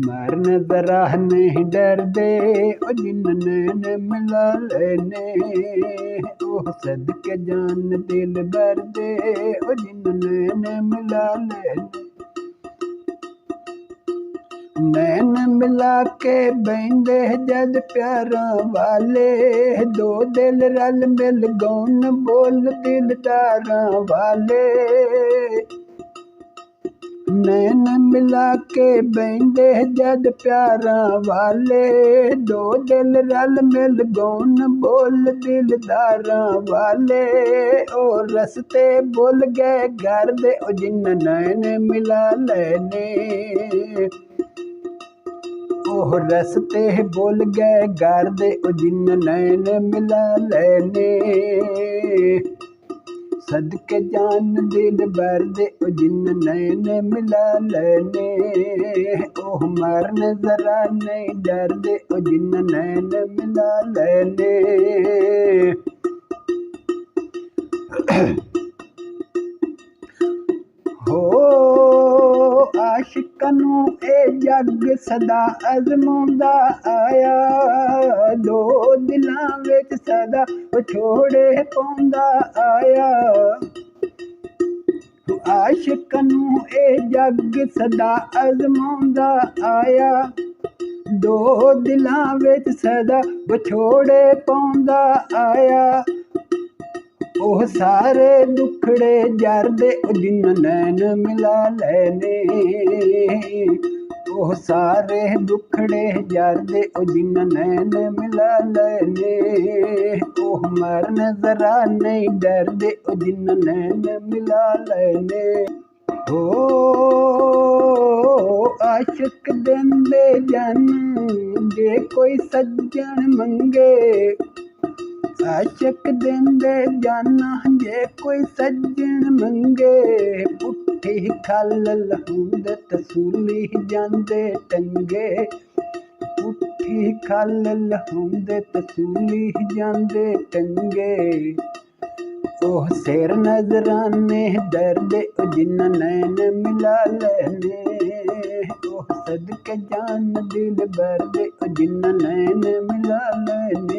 मार नजरा नहीं डरदे ओ जिन्न नैन मिला लेने ओ सदके जान दिल भर दे ओ जिन्न नैन मिला लेने नैन मिला के बहिंदे जद प्यारां वाले दो दिल रल मिल गौन बोल दिलदारां वाले नैन मिला के बहिंदे जद प्यारां वाले दो दिल रल मिल गौन बोल दिलदारां वाले ओ रस्ते भुल गए घर दे ओ जिन्न नैन मिला लेने ओह रस्ते भुल गए घर दे ओ जिन्न नैन मिला लेने सदके जान दिल भर दे ओ जिन्न नैन मिला लेने ओह मरन जरा नहीं डर दे ओ जिन्न नैन मिला लेने हो आशिकां नूं ए जग सदा अज़माउंदा आया दो दिलां विच सदा विछोड़े पाउंदा आया आशिकां नूं ए जग सदा अज़माउंदा आया दो दिलां विच सदा विछोड़े पाउंदा आया ओह सारे दुखड़े जरदे ओ जिन्न नैन मिला लेने ओह सारे दुखड़े जरदे ओ जिन्न नैन मिला लेने ओह मरन जरा नहीं डरदे ओ जिन्न नैन मिला लेने ओ आशिक देंदे जन जे कोई सज्जन मंगे आशिक देंदे जाना जे कोई सज्जन मंगे पुट्ठी खल लहुंदे तसूली जांदे टंगे पुट्ठी खल लहुंदे तसूली जांदे टंगे ओह सिर नजराने दर्दे ओ जिन्न नैन मिला लेने ओह सदके जान दिल भर दे ओ जिन्न नैन मिला लेने